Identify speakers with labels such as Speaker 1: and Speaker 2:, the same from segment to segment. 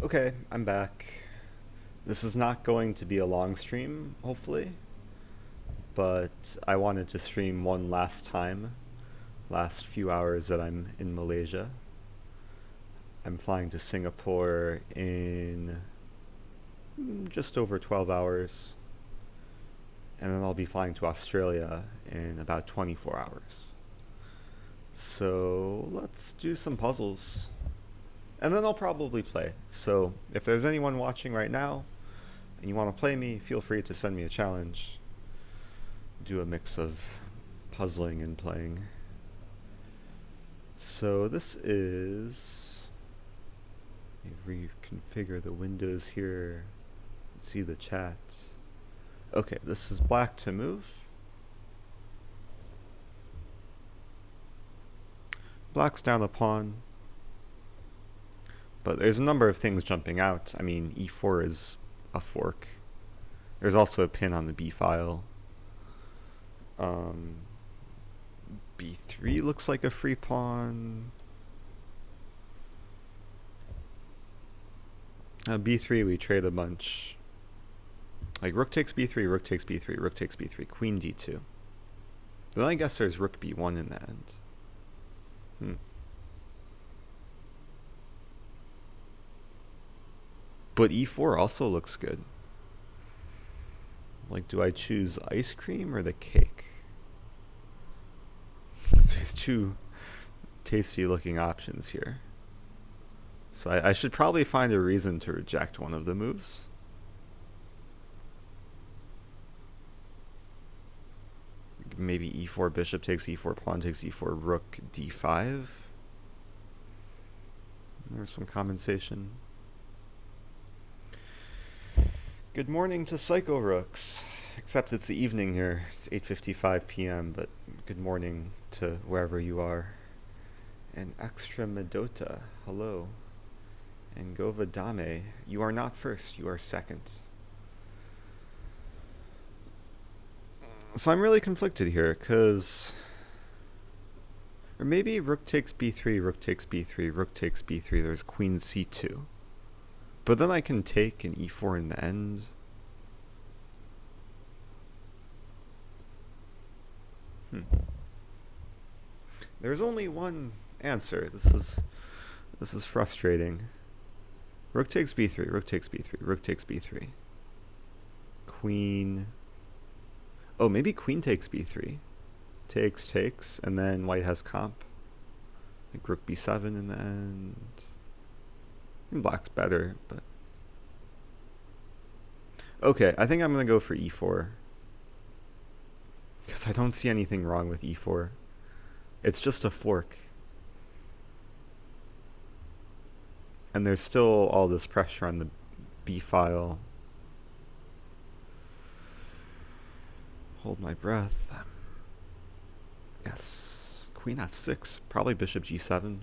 Speaker 1: Okay, I'm back. This is not going to be a long stream, hopefully, but I wanted to stream one last time, last few hours that I'm in Malaysia. I'm flying to Singapore in just over 12 hours, and then I'll be flying to Australia in about 24 hours. So let's do some puzzles. And then I'll probably play. So if there's anyone watching right now and you want to play me, feel free to send me a challenge. Do a mix of puzzling and playing. So this is... Let me reconfigure the windows here. See the chat. Okay, this is black to move. Black's down a pawn. But there's a number of things jumping out. I mean, e4 is a fork. There's also a pin on the b file. b3 looks like a free pawn. b3 we trade a bunch. Like rook takes b3, rook takes b3, rook takes b3, queen d2. Then I guess there's rook b1 in the end. But e4 also looks good. Like, do I choose ice cream or the cake? So there's two tasty looking options here. So I should probably find a reason to reject one of the moves. Maybe e4, bishop takes e4, pawn takes e4, rook d5. There's some compensation. Good morning to Psycho Rooks. Except it's the evening here. It's 8:55 p.m., but good morning to wherever you are. And Extra Medota, hello. And Gova Dame, you are not first, you are second. So I'm really conflicted here, because... Or maybe rook takes b3, rook takes b3, rook takes b3, there's queen c2. But then I can take an e4 in the end. There's only one answer. This is frustrating. Rook takes b3, rook takes b3, rook takes b3. Queen. Oh, maybe queen takes b3. Takes, and then white has comp. Like rook b7 in the end. And black's better, but... Okay, I think I'm going to go for e4. Because I don't see anything wrong with e4. It's just a fork. And there's still all this pressure on the b file. Hold my breath. Yes. Queen f6. Probably bishop g7.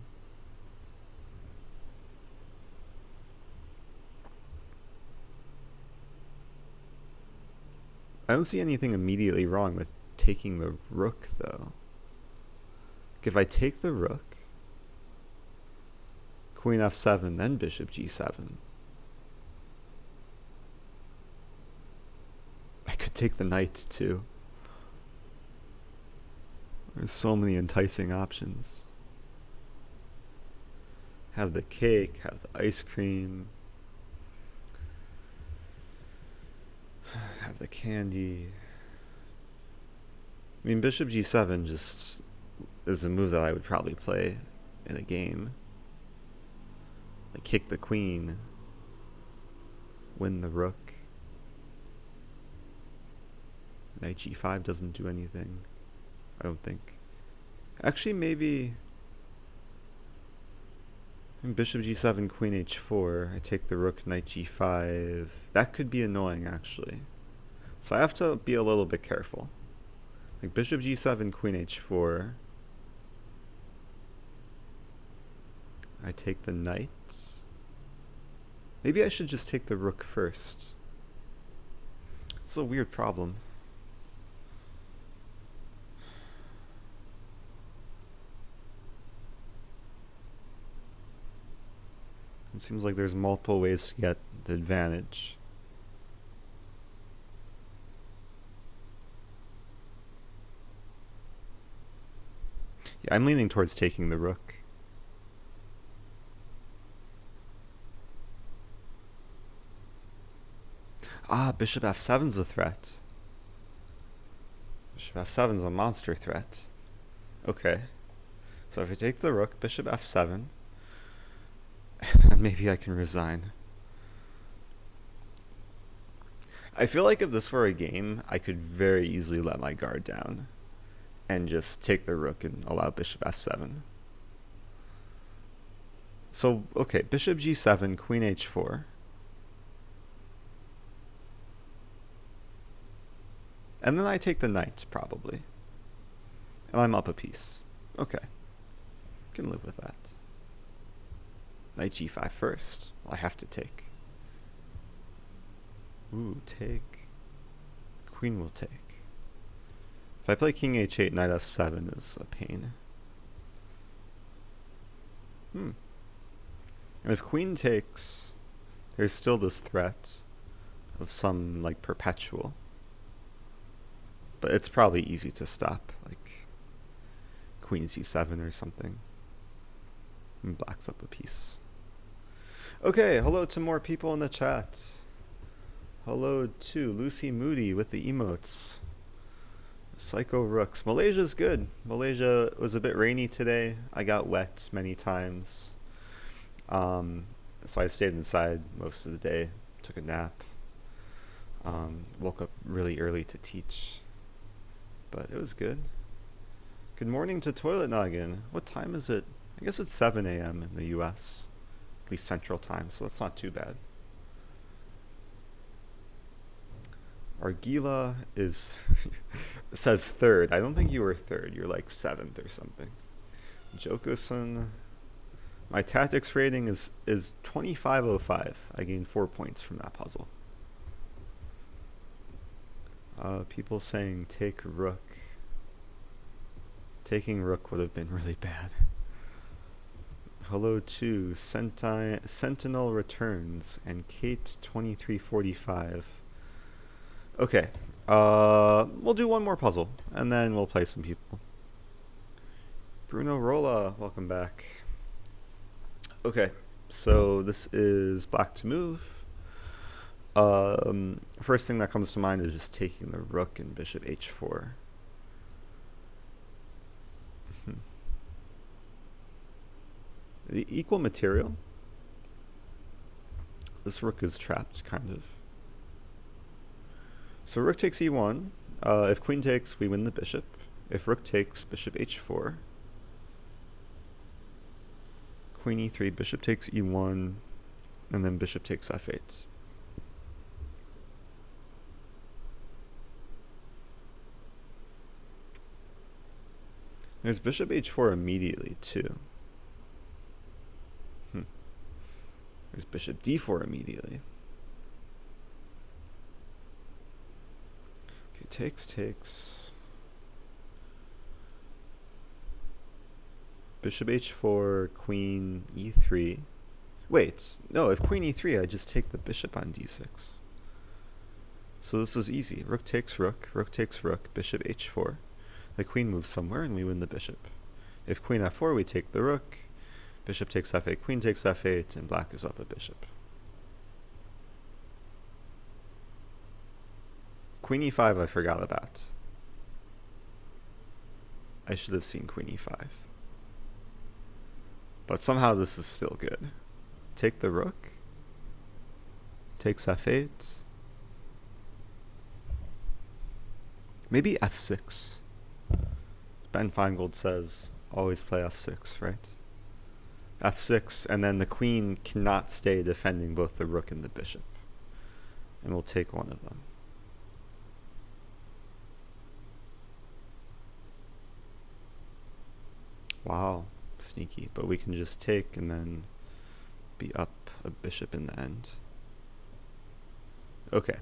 Speaker 1: I don't see anything immediately wrong with taking the rook, though. If I take the rook, queen f7, then bishop g7. I could take the knight, too. There's so many enticing options. Have the cake, have the ice cream. Have the candy. I mean, bishop g7 just is a move that I would probably play in a game. Like kick the queen, win the rook. Knight g5 doesn't do anything, I don't think. Actually, maybe bishop g7, queen h4. I take the rook, knight g5. That could be annoying, actually. So I have to be a little bit careful. Like bishop g7, queen h4. I take the knight. Maybe I should just take the rook first. It's a weird problem. It seems like there's multiple ways to get the advantage. Yeah, I'm leaning towards taking the rook. Ah, bishop f7's a threat. Bishop f7's a monster threat. Okay. So if I take the rook, bishop f7, maybe I can resign. I feel like if this were a game, I could very easily let my guard down and just take the rook and allow bishop f7. So, okay, bishop g7, queen h4. And then I take the knight, probably. And I'm up a piece. Okay. Can live with that. Knight g5 first. Well, I have to take. Ooh, take. Queen will take. If I play king h8, knight f7 is a pain. And if queen takes, there's still this threat of some, like, perpetual. But it's probably easy to stop, like queen c7 or something. And black's up a piece. Okay, hello to more people in the chat. Hello to Lucy Moody with the emotes. Psycho Rooks. Malaysia's good. Malaysia was a bit rainy today. I got wet many times. So I stayed inside most of the day. Took a nap. Woke up really early to teach. But it was good. Good morning to Toilet Noggin. What time is it? I guess it's 7 a.m. in the US. At least Central Time, so that's not too bad. Argila is says third. I don't think you were third. You're like 7th or something. Jokosun. My tactics rating is 2505. I gained 4 points from that puzzle. People saying take rook. Taking rook would have been really bad. Hello to Sentinel Returns and Kate2345. Okay, we'll do one more puzzle and then we'll play some people. Bruno Rolla, welcome back. Okay, so this is black to move. First thing that comes to mind is just taking the rook and bishop h4. The equal material. This rook is trapped, kind of. So rook takes e1. If queen takes, we win the bishop. If rook takes, bishop h4. Queen e3, bishop takes e1, and then bishop takes f8. There's bishop h4 immediately, too. There's bishop d4 immediately. Okay, takes. Bishop h4, queen e3. Wait, no, if queen e3, I just take the bishop on d6. So this is easy. Rook takes rook, bishop h4. The queen moves somewhere and we win the bishop. If queen f4, we take the rook. Bishop takes f8, queen takes f8, and black is up a bishop. Queen e5 I forgot about. I should have seen queen e5. But somehow this is still good. Take the rook. Takes f8. Maybe f6. Ben Feingold says, always play f6, right? f6, and then the queen cannot stay defending both the rook and the bishop. And we'll take one of them. Wow, sneaky. But we can just take and then be up a bishop in the end. Okay,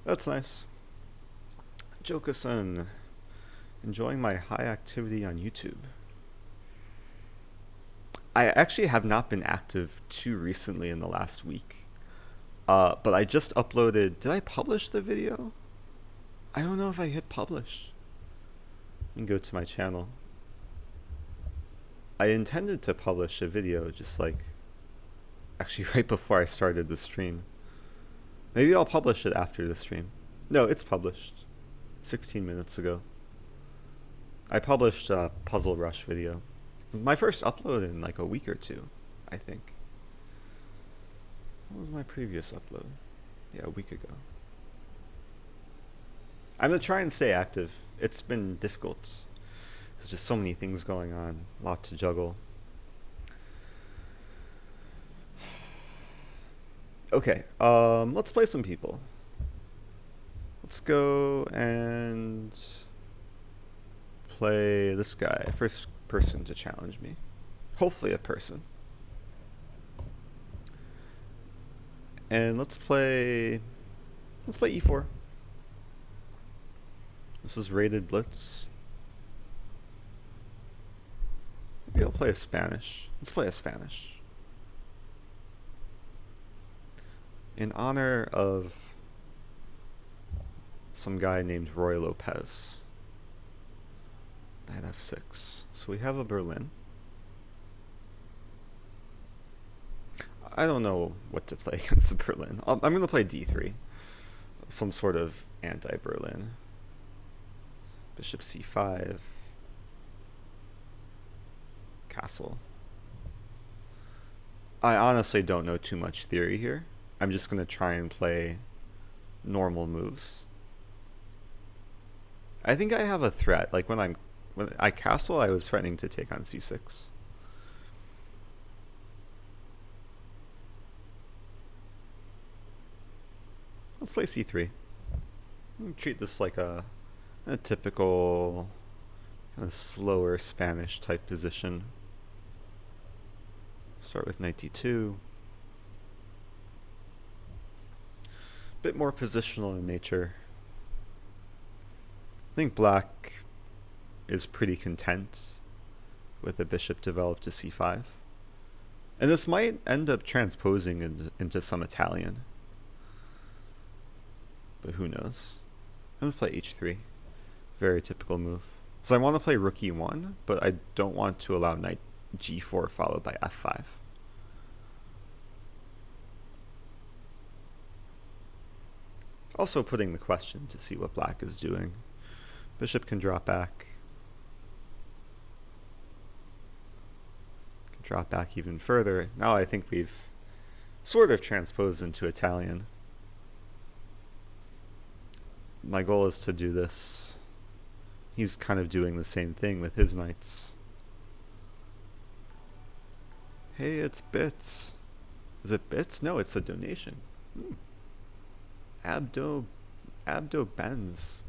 Speaker 1: that's nice. Jokason, enjoying my high activity on YouTube. I actually have not been active too recently in the last week. But I just uploaded. Did I publish the video? I don't know if I hit publish. You can go to my channel. I intended to publish a video just like actually right before I started the stream. Maybe I'll publish it after the stream. No, it's published 16 minutes ago. I published a Puzzle Rush video. My first upload in like a week or two, I think. What was my previous upload? Yeah, a week ago. I'm gonna try and stay active. It's been difficult. There's just so many things going on, a lot to juggle. Okay, let's play some people. Let's go and play this guy. First person to challenge me. Hopefully a person. And let's play E4. This is rated Blitz. Maybe I'll play a Spanish. Let's play a Spanish. In honor of some guy named Roy Lopez. Knight f6. So we have a Berlin. I don't know what to play against the Berlin. I'm going to play d3. Some sort of anti-Berlin. Bishop c5. Castle. I honestly don't know too much theory here. I'm just going to try and play normal moves. I think I have a threat. Like when I castle, I was threatening to take on c6. Let's play c3. Treat this like a typical kind of slower Spanish type position. Start with knight d2. Bit more positional in nature. I think black is pretty content with the bishop developed to c5. And this might end up transposing into some Italian. But who knows? I'm going to play h3. Very typical move. So I want to play rook e1, but I don't want to allow knight g4 followed by f5. Also putting the question to see what black is doing. Bishop can drop back. Can drop back even further. Now I think we've sort of transposed into Italian. My goal is to do this. He's kind of doing the same thing with his knights. Hey, it's bits. Is it bits? No, it's a donation. Abdo Benz.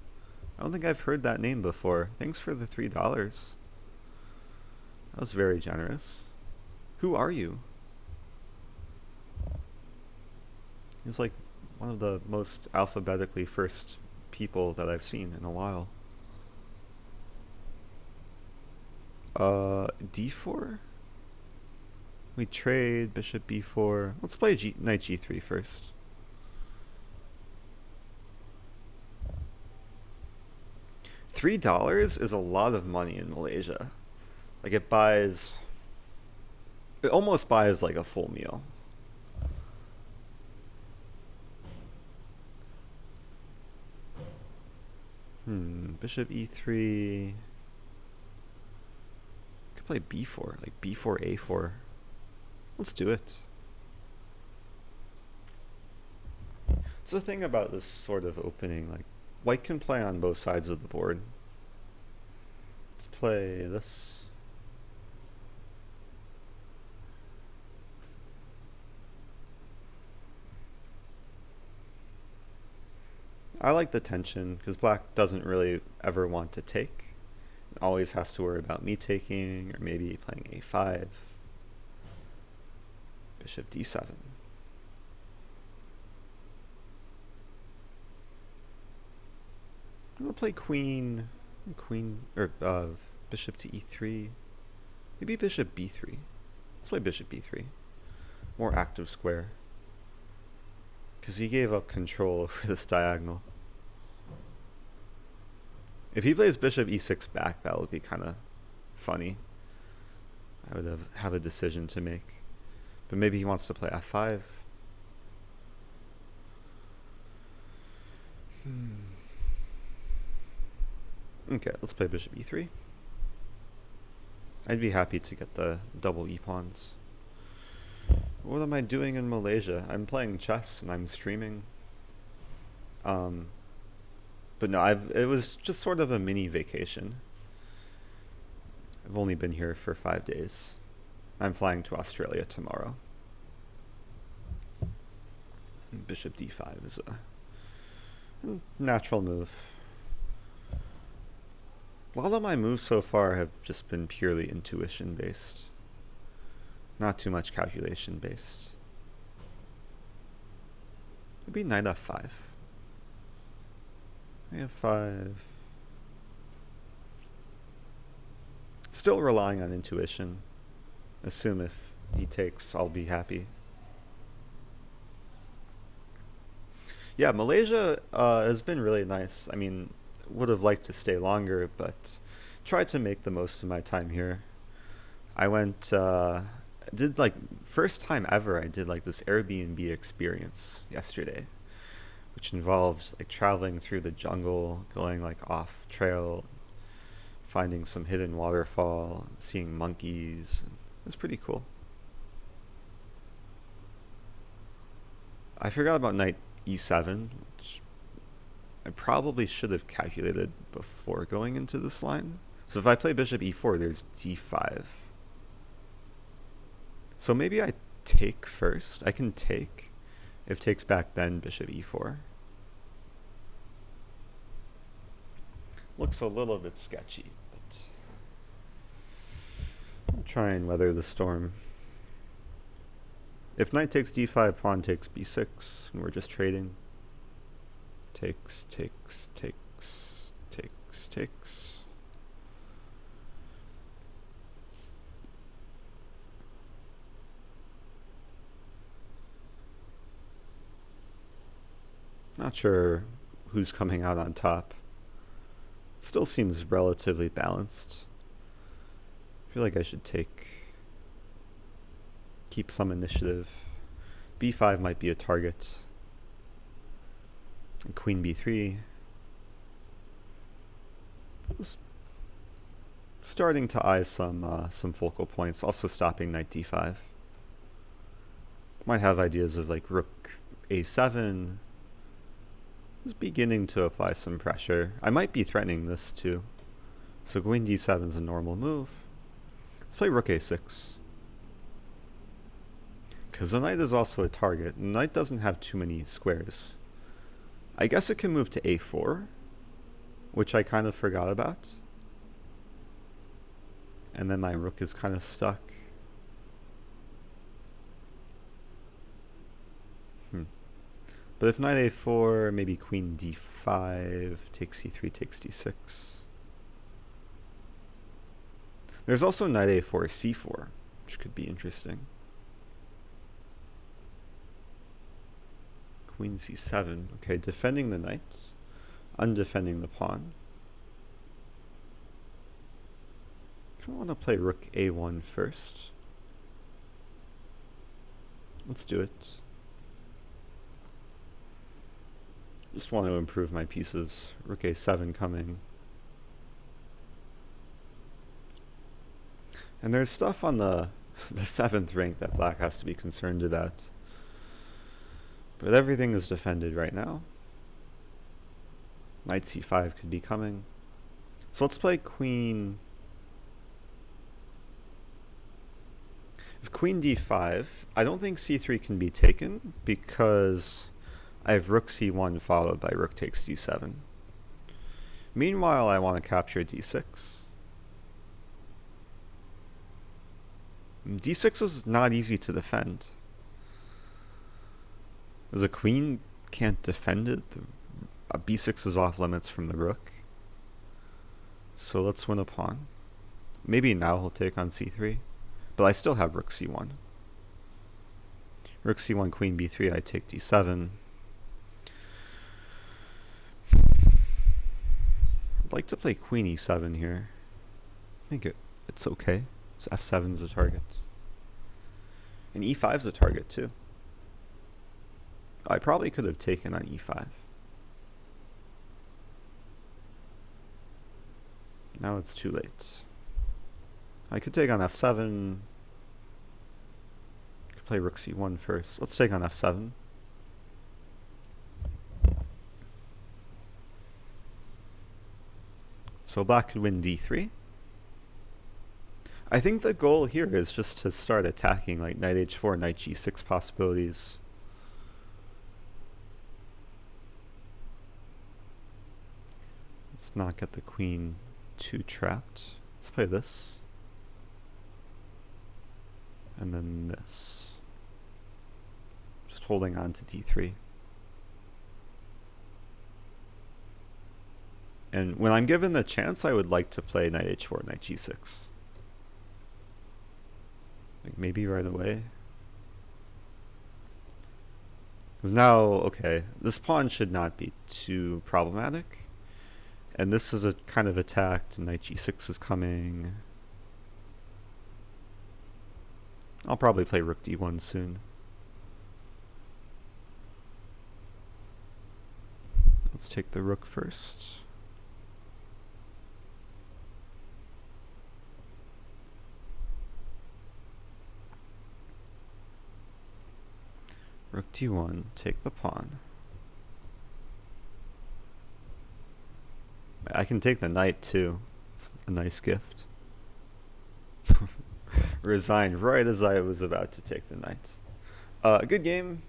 Speaker 1: I don't think I've heard that name before. Thanks for the $3. That was very generous. Who are you? He's like one of the most alphabetically first people that I've seen in a while. d4? We trade bishop b4. Let's play knight g3 first. $3 is a lot of money in Malaysia. Like it almost buys like a full meal. Bishop e3. Could play b4, like b4 a4. Let's do it. It's the thing about this sort of opening, like white can play on both sides of the board. Let's play this. I like the tension because black doesn't really ever want to take. It always has to worry about me taking or maybe playing a5. Bishop d7. I'm gonna play bishop to e3. Maybe bishop b3. Let's play bishop b3. More active square. Because he gave up control over this diagonal. If he plays bishop e6 back, that would be kind of funny. I would have a decision to make. But maybe he wants to play f5. Okay, let's play bishop e3. I'd be happy to get the double e-pawns. What am I doing in Malaysia? I'm playing chess and I'm streaming. But no, it was just sort of a mini vacation. I've only been here for 5 days. I'm flying to Australia tomorrow. Bishop d5 is a natural move. A lot of my moves so far have just been purely intuition based. Not too much calculation based. Maybe knight f5. Knight f5. Still relying on intuition. Assume if he takes, I'll be happy. Yeah, Malaysia has been really nice. I mean, would have liked to stay longer, but tried to make the most of my time here. I went, did like, first time ever I did like this Airbnb experience yesterday, which involved like traveling through the jungle, going like off trail, finding some hidden waterfall, seeing monkeys. It was pretty cool. I forgot about knight e7, which I probably should have calculated before going into this line. So if I play bishop e4, there's d5. So maybe I take first. I can take. If takes back, then bishop e4. Looks a little bit sketchy, but I'll try and weather the storm. If knight takes d5, pawn takes b6, and we're just trading. Takes, takes, takes, takes, takes. Not sure who's coming out on top. Still seems relatively balanced. I feel like I should keep some initiative. b5 might be a target. And queen b3. Just starting to eye some focal points. Also stopping knight d5. Might have ideas of like rook a7. Just beginning to apply some pressure. I might be threatening this too. So queen d7 is a normal move. Let's play rook a6. Because the knight is also a target. The knight doesn't have too many squares. I guess it can move to a4, which I kind of forgot about. And then my rook is kind of stuck. But if knight a4, maybe queen d5, takes c3, takes d6. There's also knight a4, c4, which could be interesting. Queen c7. Okay, defending the knight, undefending the pawn. Kind of want to play rook a1 first. Let's do it. Just want to improve my pieces. Rook a7 coming. And there's stuff on the 7th rank that black has to be concerned about. But everything is defended right now. Knight c5 could be coming. So let's play queen. If queen d5, I don't think c3 can be taken because I have rook c1 followed by rook takes d7. Meanwhile, I want to capture d6. d6 is not easy to defend. As a queen can't defend it, b6 is off limits from the rook. So let's win a pawn. Maybe now he'll take on c3. But I still have rook c1. Rook c1, queen b3, I take d7. I'd like to play queen e7 here. I think it's okay. So f7's a target. And e5's a target too. I probably could have taken on e5. Now it's too late. I could take on f7. Could play rook c1 first. Let's take on f7. So black could win d3. I think the goal here is just to start attacking like knight h4, knight g6 possibilities. Let's not get the queen too trapped. Let's play this. And then this. Just holding on to d3. And when I'm given the chance, I would like to play knight h4, knight g6. Like maybe right away. Because now, okay, this pawn should not be too problematic. And this is a kind of attacked. Knight g6 is coming. I'll probably play rook d1 soon. Let's take the rook first. Rook d1, take the pawn. I can take the knight too. It's a nice gift. Resigned right as I was about to take the knight. A good game.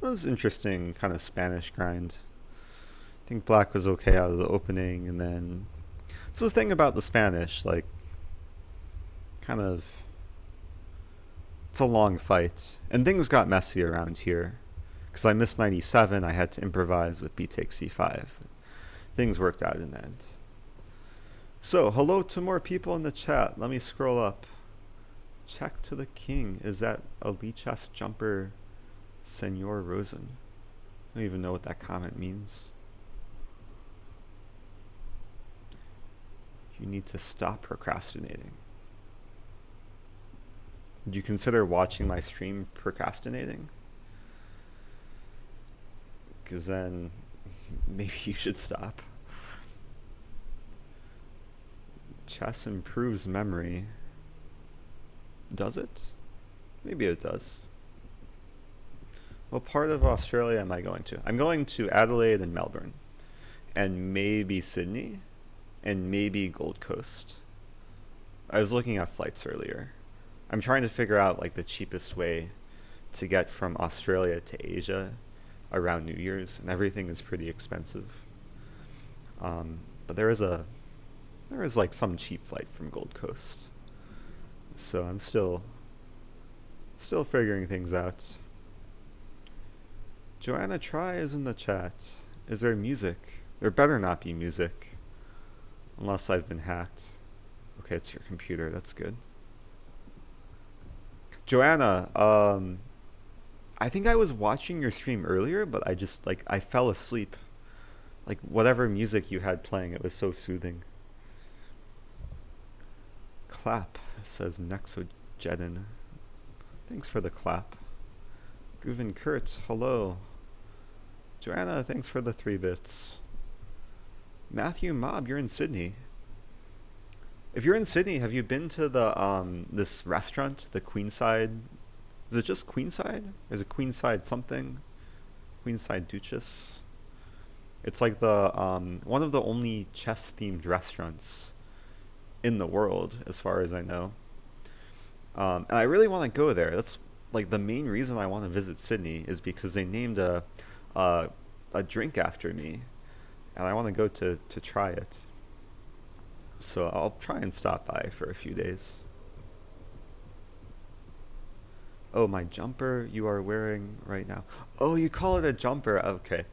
Speaker 1: It was interesting, kind of Spanish grind. I think black was okay out of the opening, and then it's the thing about the Spanish, like, kind of, it's a long fight, and things got messy around here. Because I missed knight e7, I had to improvise with b takes c5. Things worked out in the end. So, hello to more people in the chat. Let me scroll up. Check to the king. Is that a Lichess jumper, Senor Rosen? I don't even know what that comment means. You need to stop procrastinating. Would you consider watching my stream procrastinating? Because then maybe you should stop. Chess improves memory. Does it? Maybe it does. What part of Australia am I going to? I'm going to Adelaide and Melbourne. And maybe Sydney. And maybe Gold Coast. I was looking at flights earlier. I'm trying to figure out like the cheapest way to get from Australia to Asia around New Year's, and everything is pretty expensive. But there is like some cheap flight from Gold Coast. So I'm still figuring things out. Joanna Try is in the chat. Is there music? There better not be music. Unless I've been hacked. Okay, it's your computer. That's good. Joanna, I think I was watching your stream earlier, but I fell asleep. Like, whatever music you had playing, it was so soothing. Clap, says Nexojedin. Thanks for the clap. Guven Kurt, hello. Joanna, thanks for the 3 bits. Matthew Mob, you're in Sydney. If you're in Sydney, have you been to the this restaurant, the Queenside? Is it just Queenside? Is it Queenside something? Queenside Duchess. It's like the one of the only chess-themed restaurants in the world, as far as I know. And I really want to go there. That's like the main reason I want to visit Sydney, is because they named a drink after me, and I want to go to try it. So I'll try and stop by for a few days. Oh, my jumper you are wearing right now. Oh, you call it a jumper? Okay.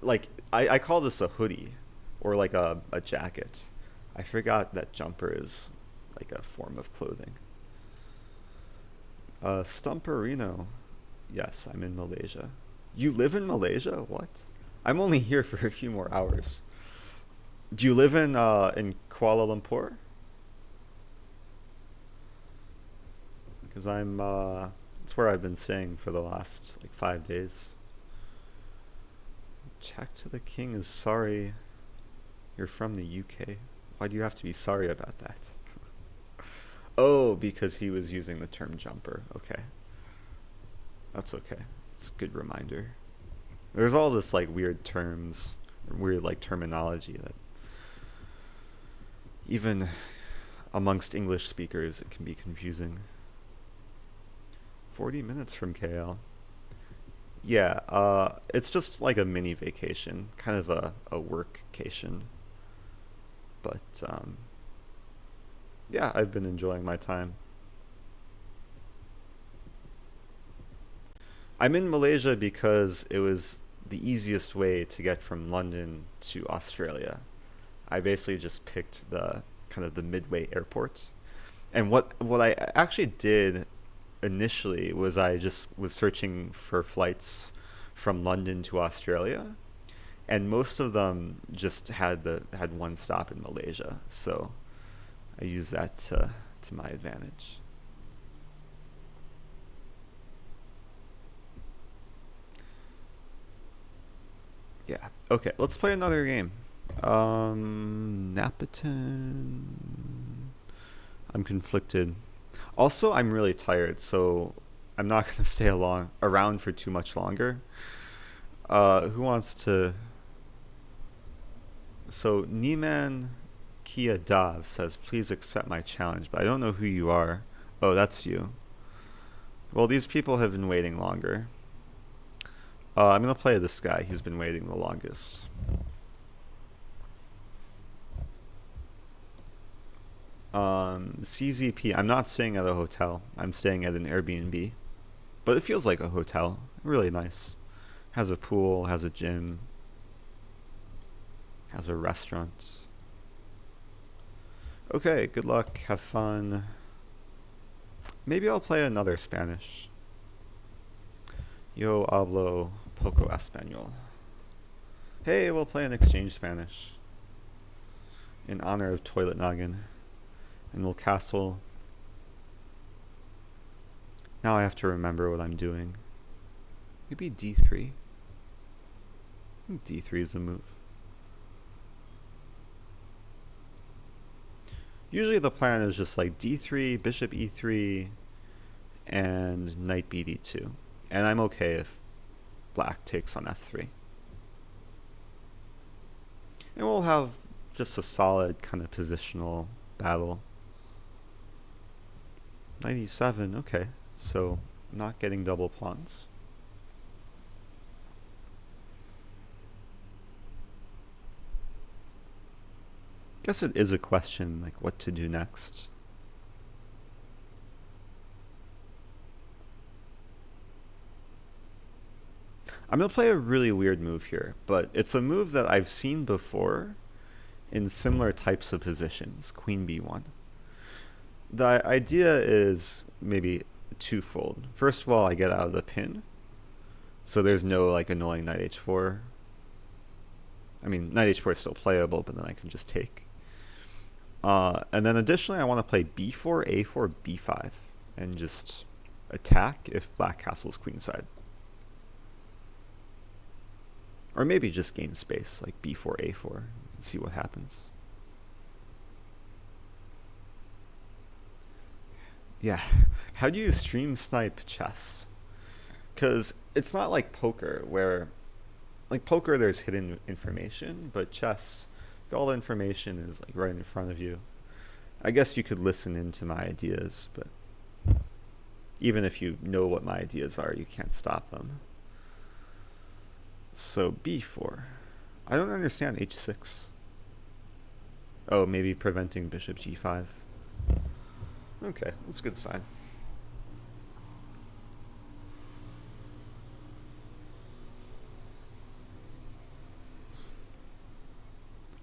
Speaker 1: Like, I call this a hoodie, or like a jacket. I forgot that jumper is like a form of clothing. Stumperino. Yes, I'm in Malaysia. You live in Malaysia? What? I'm only here for a few more hours. Do you live in Kuala Lumpur? Because it's where I've been staying for the last like 5 days. Check to the king is sorry. You're from the UK. Why do you have to be sorry about that? Oh, because he was using the term jumper. Okay. That's okay. It's a good reminder. There's all this like weird terms, weird like terminology that even amongst English speakers it can be confusing. 40 minutes from KL. Yeah, it's just like a mini vacation, kind of a workcation. But yeah, I've been enjoying my time. I'm in Malaysia because it was the easiest way to get from London to Australia. I basically just picked the kind of the midway airport. And what I actually did initially was I just was searching for flights from London to Australia, and most of them just had one stop in Malaysia. So I used that to my advantage. Yeah. Okay, let's play another game. Napiton. I'm conflicted. Also, I'm really tired, so I'm not going to stay around for too much longer. Who wants to? So Niman Kia Dav says, "Please accept my challenge," but I don't know who you are. Oh, that's you. Well, these people have been waiting longer. I'm gonna play this guy. He's been waiting the longest. CZP. I'm not staying at a hotel. I'm staying at an Airbnb, but it feels like a hotel. Really nice. Has a pool. Has a gym. Has a restaurant. Okay. Good luck. Have fun. Maybe I'll play another Spanish. Yo hablo poco español. Hey, we'll play an exchange Spanish in honor of Toilet Noggin. And we'll castle. Now I have to remember what I'm doing. Maybe d3. I think d3 is a move. Usually the plan is just like d3, bishop e3, and knight bd2. And I'm okay if black takes on f3. And we'll have just a solid kind of positional battle. 97, okay. So not getting double pawns. Guess it is a question like what to do next. I'm going to play a really weird move here, but it's a move that I've seen before in similar types of positions, queen b1. The idea is maybe twofold. First of all, I get out of the pin, so there's no like annoying knight h4. I mean, knight h4 is still playable, but then I can just take. And then additionally, I want to play b4, a4, b5, and just attack if black castles queenside. Or maybe just gain space, like b4, a4, and see what happens. Yeah, how do you stream snipe chess? Because it's not like poker, where, like poker there's hidden information, but chess, all the information is like right in front of you. I guess you could listen into my ideas, but even if you know what my ideas are, you can't stop them. So b4. I don't understand h6. Oh, maybe preventing bishop g5. Okay, that's a good sign.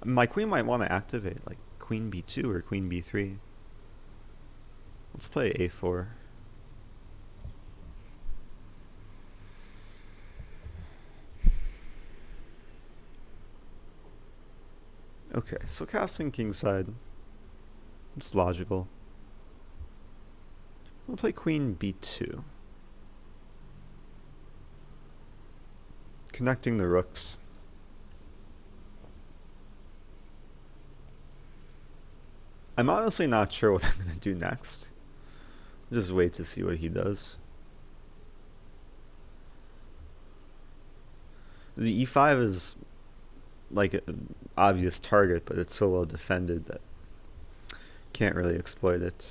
Speaker 1: My queen might want to activate, like queen b2 or queen b3. Let's play a4. Okay, so castling kingside. It's logical. We'll play queen b2. Connecting the rooks. I'm honestly not sure what I'm going to do next. Just wait to see what he does. The e5 is like an obvious target, but it's so well defended that can't really exploit it.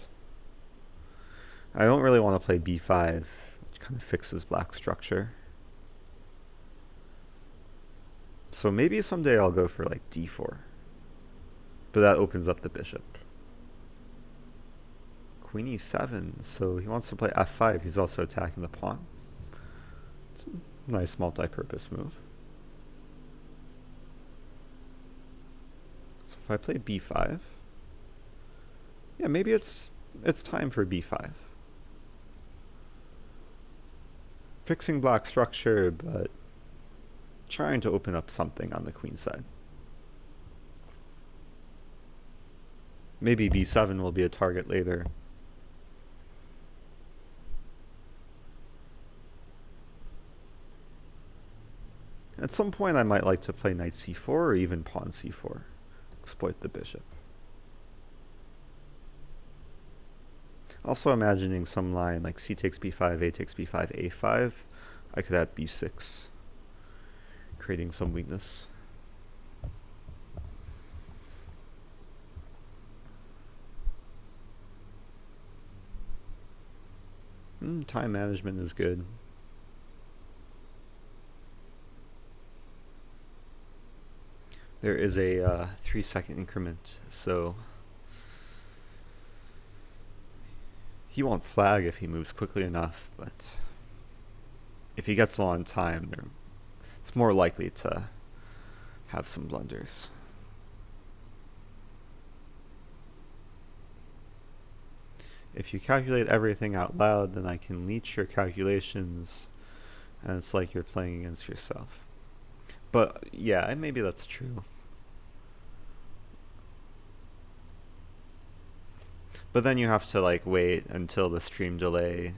Speaker 1: I don't really want to play b5, which kind of fixes black structure. So maybe someday I'll go for like d4. But that opens up the bishop. Queen e7, so he wants to play f5. He's also attacking the pawn. It's a nice multi-purpose move. So if I play b5, yeah, maybe it's time for b5. Fixing black structure, but trying to open up something on the queen side. Maybe b7 will be a target later. At some point I might like to play knight c4 or even pawn c4. Exploit the bishop. Also imagining some line like c takes b5, a takes b5, a5. I could have b6, creating some weakness. Time management is good. There is a 3-second increment, so he won't flag if he moves quickly enough, but if he gets low on time, it's more likely to have some blunders. If you calculate everything out loud, then I can leech your calculations, and it's like you're playing against yourself. But yeah, maybe that's true. But then you have to like wait until the stream delay,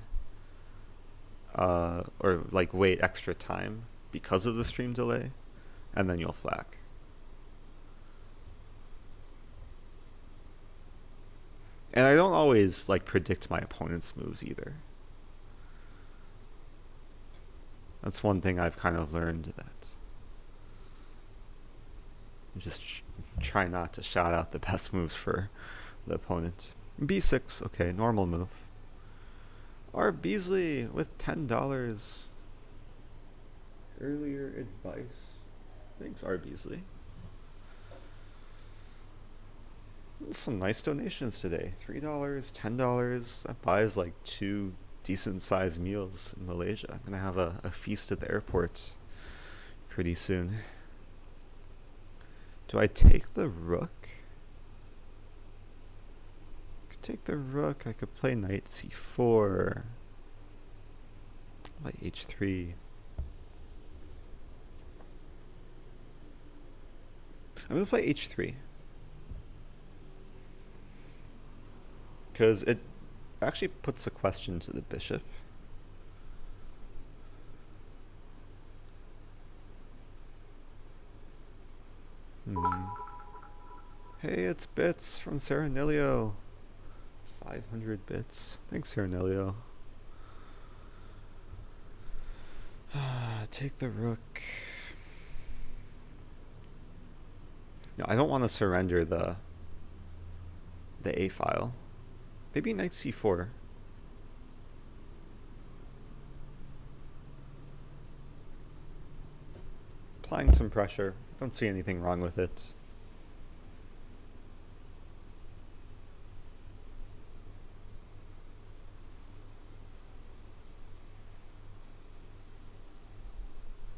Speaker 1: or like wait extra time because of the stream delay, and then you'll flag. And I don't always like predict my opponent's moves either. That's one thing I've kind of learned, that you just try not to shout out the best moves for the opponent. b6, okay, normal move. R. Beasley with $10. Earlier advice. Thanks, R. Beasley. Some nice donations today. $3, $10. That buys like 2 decent-sized meals in Malaysia. I'm gonna have a feast at the airport pretty soon. Do I take the rook? I could take the rook. I could play knight c4. Like h3. I'm gonna play h3. Because it actually puts a question to the bishop. Hey, it's Bits from Serenilio. 500 bits. Thanks, Serenilio. Take the rook. No, I don't want to surrender the A file. Maybe knight c4. Applying some pressure. Don't see anything wrong with it.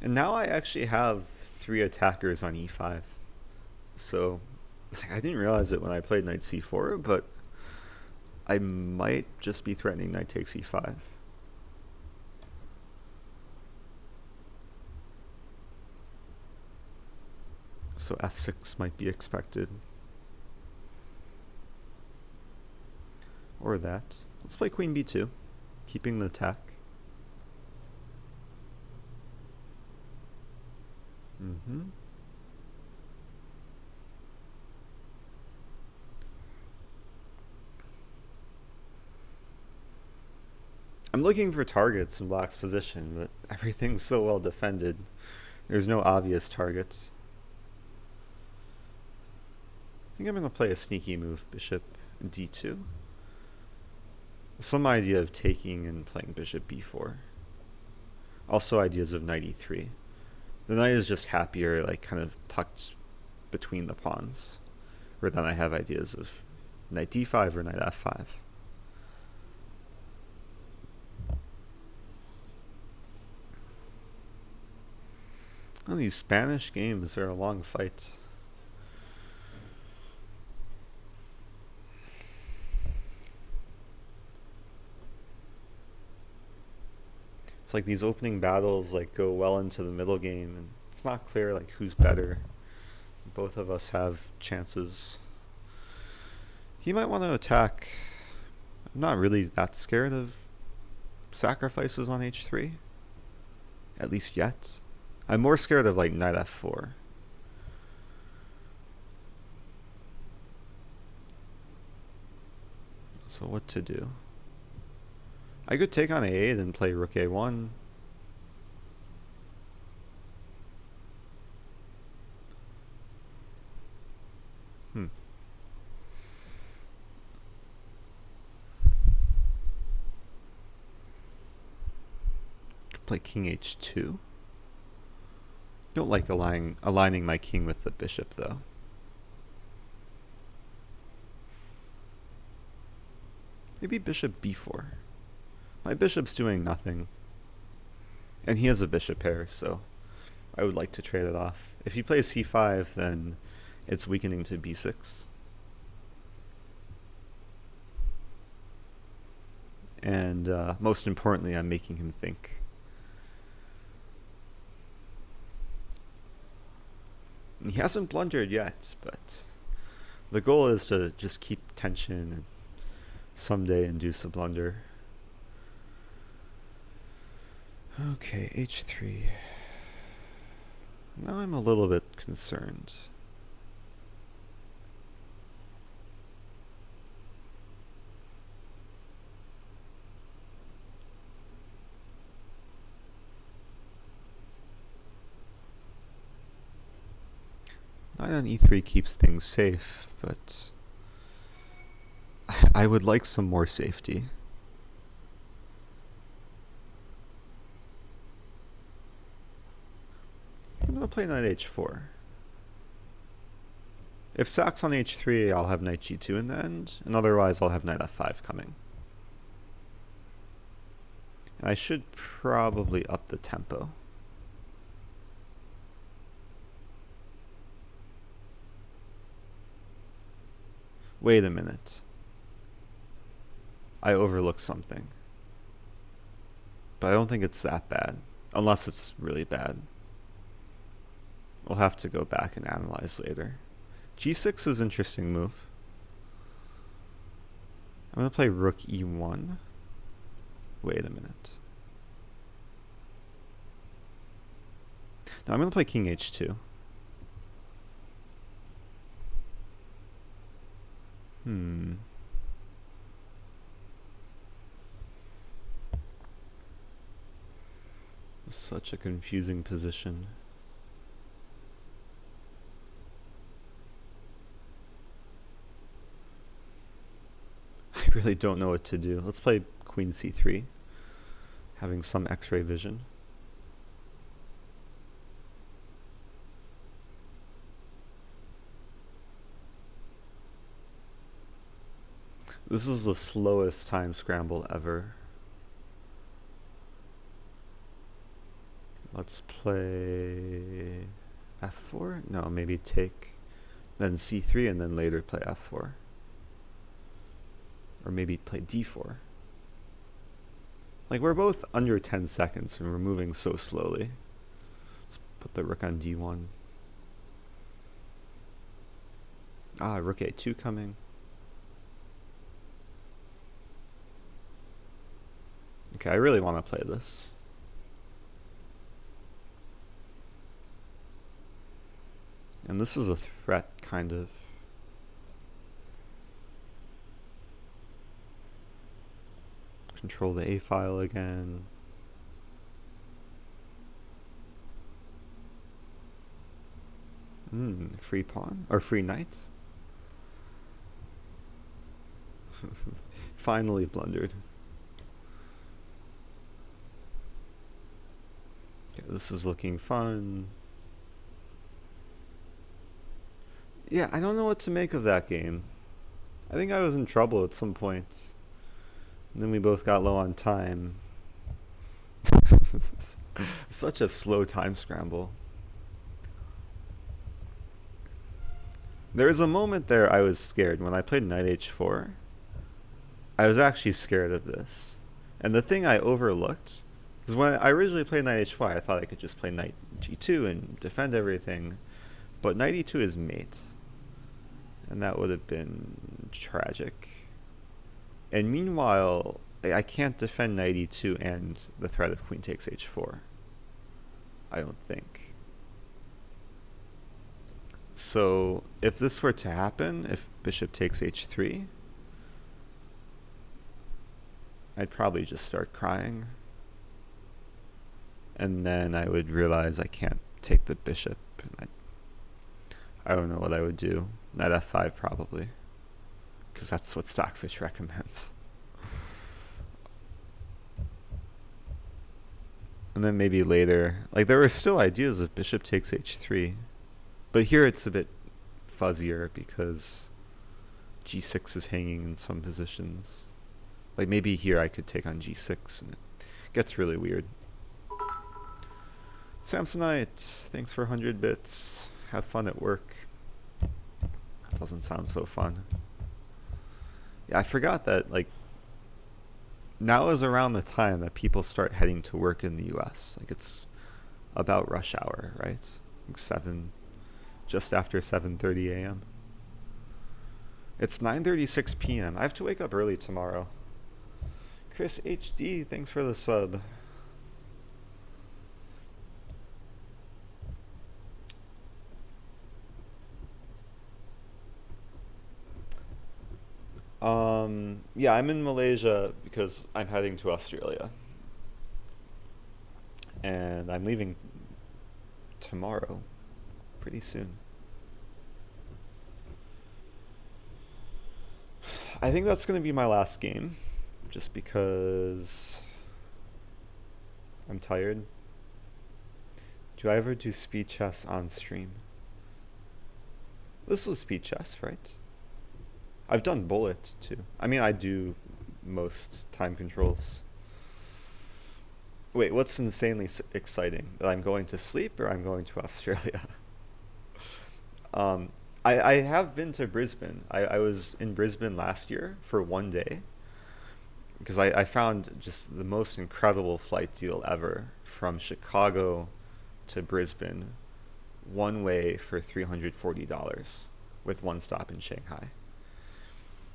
Speaker 1: And now I actually have 3 attackers on e5. So I didn't realize it when I played knight c4, but I might just be threatening knight takes e5. So f6 might be expected. Or that. Let's play queen b2, keeping the attack. I'm looking for targets in black's position, but everything's so well defended. There's no obvious targets. I think I'm going to play a sneaky move, bishop d2. Some idea of taking and playing bishop b4. Also ideas of knight e3. The knight is just happier, like kind of tucked between the pawns. Or then I have ideas of knight d5 or knight f5. Oh, these Spanish games are a long fight. It's like these opening battles like go well into the middle game, and it's not clear like who's better. Both of us have chances. He might want to attack. I'm not really that scared of sacrifices on h3, at least yet. I'm more scared of like knight f4. So what to do? I could take on a8 and play rook a1. Could play king h2. Don't like aligning my king with the bishop though. Maybe bishop b4. My bishop's doing nothing. And he has a bishop pair, so I would like to trade it off. If he plays c5, then it's weakening to b6. And most importantly, I'm making him think. He hasn't blundered yet, but the goal is to just keep tension and someday induce a blunder. Okay, h3. Now I'm a little bit concerned. Knight on e3 keeps things safe, but I would like some more safety. I'm going to play knight h4. If sack's on h3, I'll have knight g2 in the end, and otherwise I'll have knight f5 coming. And I should probably up the tempo. Wait a minute. I overlooked something. But I don't think it's that bad, unless it's really bad. We'll have to go back and analyze later. g6 is an interesting move. I'm going to play rook e1. Wait a minute. Now I'm going to play king h2. Such a confusing position. I really don't know what to do. Let's play queen c3, having some x-ray vision. This is the slowest time scramble ever. Let's play f4? No, maybe take, then c3, and then later play f4. Or maybe play d4. Like, we're both under 10 seconds, and we're moving so slowly. Let's put the rook on d1. Ah, rook a2 coming. Okay, I really want to play this. And this is a threat, kind of. Control the a file again. Free pawn? Or free knight? Finally blundered. Okay, this is looking fun. Yeah, I don't know what to make of that game. I think I was in trouble at some point. And then we both got low on time. Such a slow time scramble. There was a moment there I was scared. When I played knight h4, I was actually scared of this. And the thing I overlooked is when I originally played knight h4, I thought I could just play knight g2 and defend everything. But knight e2 is mate. And that would have been tragic. And meanwhile, I can't defend knight e2 and the threat of queen takes h4. I don't think. So if this were to happen, if bishop takes h3, I'd probably just start crying. And then I would realize I can't take the bishop. And I don't know what I would do. Knight f5 probably. Because that's what Stockfish recommends. And then maybe later, like there were still ideas of bishop takes h3. But here it's a bit fuzzier because g6 is hanging in some positions. Like maybe here I could take on g6 and it gets really weird. Samsonite, thanks for 100 bits. Have fun at work. Doesn't sound so fun. Yeah, I forgot that like now is around the time that people start heading to work in the US. Like it's about rush hour, right? Like just after 7:30 a.m. It's 9:36 p.m. I have to wake up early tomorrow. Chris HD, thanks for the sub. Yeah, I'm in Malaysia because I'm heading to Australia. And I'm leaving tomorrow, pretty soon. I think that's going to be my last game, just because I'm tired. Do I ever do speed chess on stream? This was speed chess, right? I've done bullet too. I mean, I do most time controls. Wait, what's insanely exciting? That I'm going to sleep or I'm going to Australia? I have been to Brisbane. I was in Brisbane last year for one day because I found just the most incredible flight deal ever from Chicago to Brisbane, one way for $340 with one stop in Shanghai.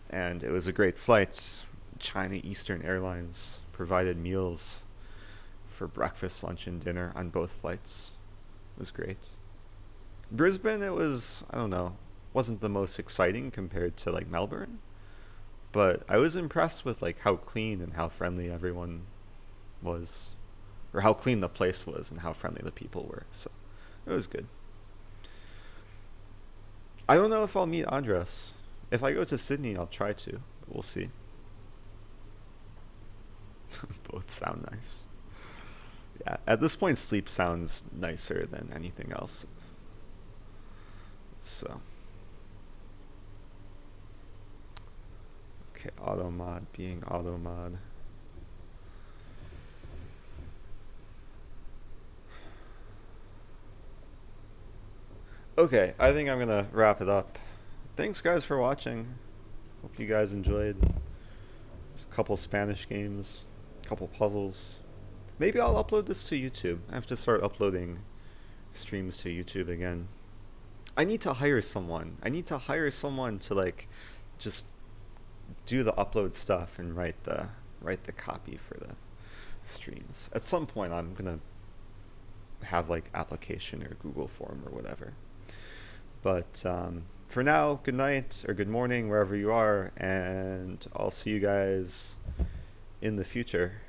Speaker 1: And it was a great flight. China Eastern Airlines provided meals for breakfast, lunch, and dinner on both flights. It was great. Brisbane, it was, I don't know, wasn't the most exciting compared to like Melbourne, but I was impressed with like how clean and how friendly everyone was, or how clean the place was and how friendly the people were. So it was good. I don't know if I'll meet Andres. If I go to Sydney, I'll try to, but we'll see. Both sound nice. Yeah, at this point, sleep sounds nicer than anything else. So. Okay, auto mod being auto mod. Okay, I think I'm gonna wrap it up. Thanks guys for watching. Hope you guys enjoyed. There's a couple Spanish games, a couple puzzles. Maybe I'll upload this to YouTube. I have to start uploading streams to YouTube again. I need to hire someone. I need to hire someone to like just do the upload stuff and write the copy for the streams. At some point I'm gonna have like application or Google form or whatever. But for now, good night or good morning wherever you are, and I'll see you guys in the future.